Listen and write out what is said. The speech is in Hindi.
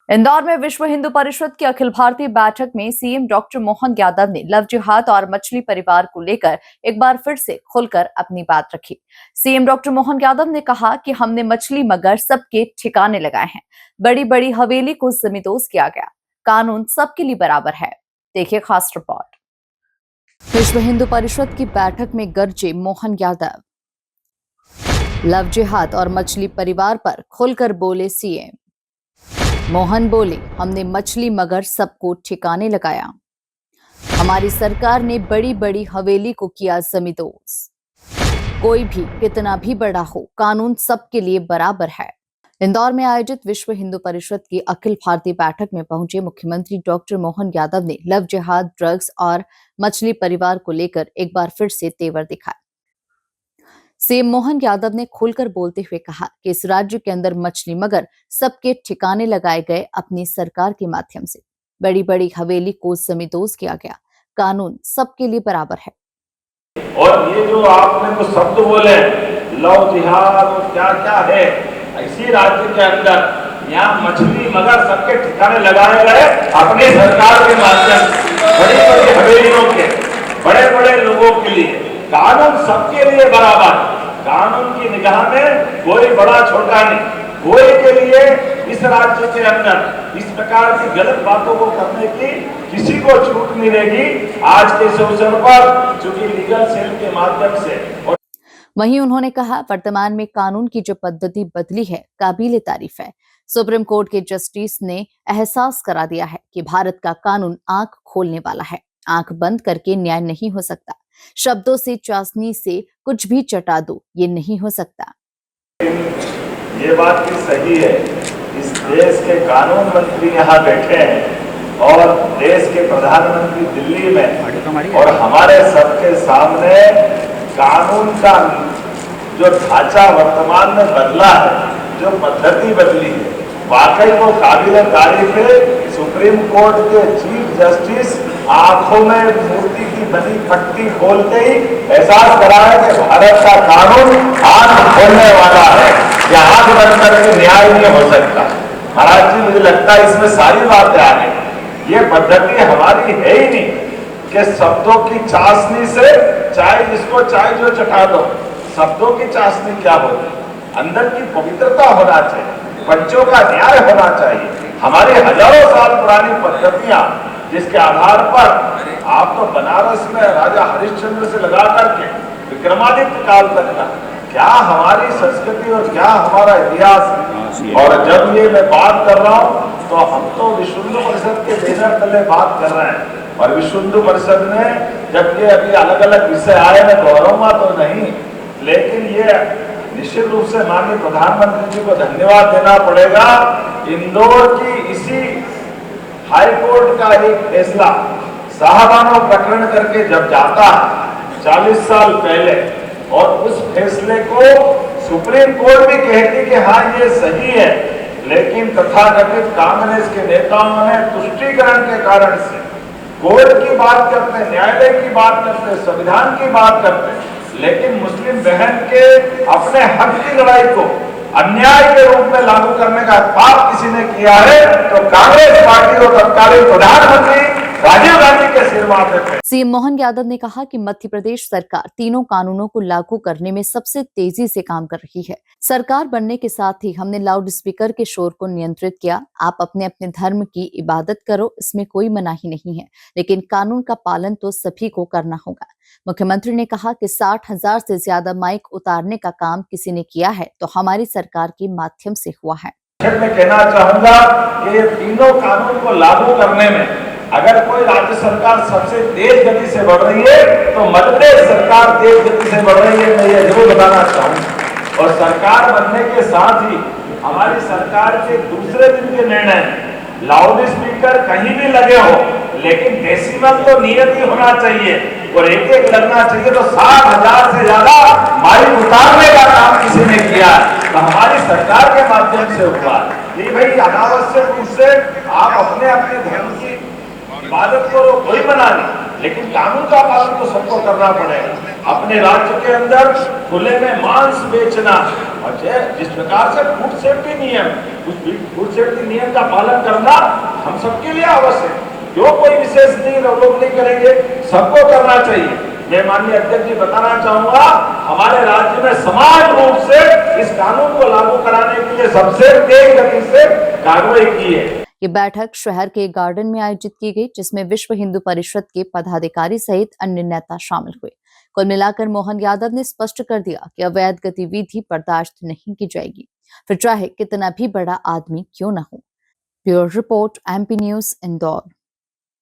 इंदौर में विश्व हिंदू परिषद की अखिल भारतीय बैठक में सीएम डॉक्टर मोहन यादव ने लव जिहाद और मछली परिवार को लेकर एक बार फिर से खुलकर अपनी बात रखी। सीएम डॉक्टर मोहन यादव ने कहा कि हमने मछली मगर सबके ठिकाने लगाए हैं, बड़ी बड़ी हवेली को जमींदोज किया गया, कानून सबके लिए बराबर है। देखिए खास रिपोर्ट। विश्व हिंदू परिषद की बैठक में गरजे मोहन यादव। लव जिहाद और मछली परिवार पर खुलकर बोले सीएम। मोहन बोले, हमने मछली मगर सबको ठिकाने लगाया, हमारी सरकार ने बड़ी बड़ी हवेली को किया जमींदोज। कोई भी कितना भी बड़ा हो, कानून सबके लिए बराबर है। इंदौर में आयोजित विश्व हिंदू परिषद की अखिल भारतीय बैठक में पहुंचे मुख्यमंत्री डॉक्टर मोहन यादव ने लव जिहाद, ड्रग्स और मछली परिवार को लेकर एक बार फिर से तेवर दिखाए। सीएम मोहन यादव ने खुलकर बोलते हुए कहा कि इस राज्य के अंदर मछली मगर सबके ठिकाने लगाए गए अपनी सरकार के माध्यम से। बड़ी बड़ी हवेली को जमींदोज किया गया, कानून सबके लिए बराबर है। और ये जो आपने तो शब्द बोले लव जिहाद और क्या क्या है, इसी राज्य के अंदर यहाँ मछली मगर सबके ठिकाने लगाए गए अपनी सरकार के माध्यम से। बड़ी बड़ी हवेलियों के बड़े बड़े लोगों के लिए कानून सबके लिए बराबर। कानून की निगाह में कोई बड़ा छोटा नहीं, कोई के लिए इस राज्य के अंदर इस प्रकार की गलत बातों को करने की किसी को छूट नहीं रहेगी। आज के इस अवसर पर चूंकि लीगल सेल के माध्यम से। वहीं उन्होंने कहा, वर्तमान में कानून की जो पद्धति बदली है, काबिले तारीफ है। सुप्रीम कोर्ट के जस्टिस ने एहसास करा दिया है कि भारत का कानून आंख खोलने वाला है। आंख बंद करके न्याय नहीं हो सकता, शब्दों से, चाशनी से कुछ भी चटा दो, ये नहीं हो सकता। ये बात भी सही है, इस देश के कानून मंत्री यहाँ बैठे हैं और देश के प्रधानमंत्री दिल्ली में, और हमारे सबके सामने कानून का जो ढांचा वर्तमान में बदला है, जो पद्धति बदली है, वाकई वो काबिल तारीफ है। सुप्रीम कोर्ट के चीफ जस्टिस आंखों में मूर्ति की बनी पट्टी खोलते ही एहसास करा है कि भारत का कानून आंख खोलने वाला है। यह आंख बंद करके न्याय नहीं हो सकता। महाराज जी, मुझे लगता है इसमें सारी बातें आ गई। ये पद्धति हमारी है ही नहीं कि शब्दों की चाशनी से चाहे जिसको चाहे जो चटा दो। शब्दों की चाशनी क्या होती, अंदर की पवित्रता होना चाहिए, बच्चों का न्याय होना चाहिए। हमारी हजारों साल पुरानी पद्धतियां जिसके आधार पर आप तो बनारस में राजा हरिश्चंद्र से लगा करके विक्रमादित्य काल तक का क्या हमारी संस्कृति और क्या हमारा इतिहास। और जब ये मैं बात कर रहा हूँ तो हम तो विश्व हिंदू परिषद के बैनर तले बात कर रहे हैं, और विश्व हिंदू परिषद में जबकि अभी अलग अलग विषय आए, मैं दोहराऊंगा तो नहीं, लेकिन ये निश्चित रूप से माननीय प्रधानमंत्री जी को धन्यवाद देना पड़ेगा। इंदौर की इसी हाई कोर्ट का एक फैसला साहबानो प्रकरण करके जब जाता है 40 साल पहले, और उस फैसले को सुप्रीम कोर्ट भी कहती कि हाँ ये सही है, लेकिन तथाकथित कांग्रेस के नेताओं ने तुष्टीकरण के कारण से कोर्ट की बात करते, न्यायालय की बात करते, संविधान की बात करते, लेकिन मुस्लिम बहन के अपने हक की लड़ाई को अन्याय के रूप में लागू करने का पाप किसी ने किया है तो कांग्रेस पार्टी और तत्कालीन प्रधानमंत्री राजीव गांधी के सिर माथे पे। सीएम मोहन यादव ने कहा कि मध्य प्रदेश सरकार तीनों कानूनों को लागू करने में सबसे तेजी से काम कर रही है। सरकार बनने के साथ ही हमने लाउड स्पीकर के शोर को नियंत्रित किया। आप अपने अपने धर्म की इबादत करो, इसमें कोई मनाही नहीं है, लेकिन कानून का पालन तो सभी को करना होगा। मुख्यमंत्री ने कहा कि 60,000 से ज्यादा माइक उतारने का काम किसी ने किया है तो हमारी सरकार के माध्यम से हुआ है। मैं कहना चाहूंगा कि ये तीनों कानून को लागू करने में अगर कोई राज्य सरकार सबसे तेज गति से बढ़ रही है तो मध्य प्रदेश सरकार तेज गति से बढ़ रही है, मैं ये जरूर बताना चाहूंगा। और सरकार बनने के साथ ही हमारी सरकार के दूसरे दिन के निर्णय, लाउड स्पीकर कहीं भी लगे हो, लेकिन डेसिबल तो नियत ही होना चाहिए और एक एक लगना चाहिए। तो 60,000 से ज्यादा माइक उतारने का काम किसी ने किया तो हमारी सरकार के माध्यम से हुआ। ये भाई अनावश्यक रूप से आप अपने अपने धर्म की इबादत करो, कोई मना नहीं, लेकिन कानून का पालन तो सबको करना पड़ेगा। अपने राज्य के अंदर खुले में मांस बेचना, और जिस प्रकार से फूड सेफ्टी नियम, उस फूड सेफ्टी नियम का पालन करना हम सबके लिए आवश्यक है। जो कोई विशेष नहीं रोक नहीं करेंगे, सबको करना चाहिए। मैं माननीय अध्यक्ष जी बताना चाहूंगा, हमारे राज्य में समान रूप से इस कानून को लागू कराने के लिए सबसे तेज गति से कार्रवाई की है। ये बैठक शहर के एक गार्डन में आयोजित की गई, जिसमें विश्व हिंदू परिषद के पदाधिकारी सहित अन्य नेता शामिल हुए। कुल मिलाकर मोहन यादव ने स्पष्ट कर दिया कि अवैध गतिविधि बर्दाश्त नहीं की जाएगी, फिर चाहे कितना भी बड़ा आदमी क्यों न हो। Bureau report, MP news, Indore.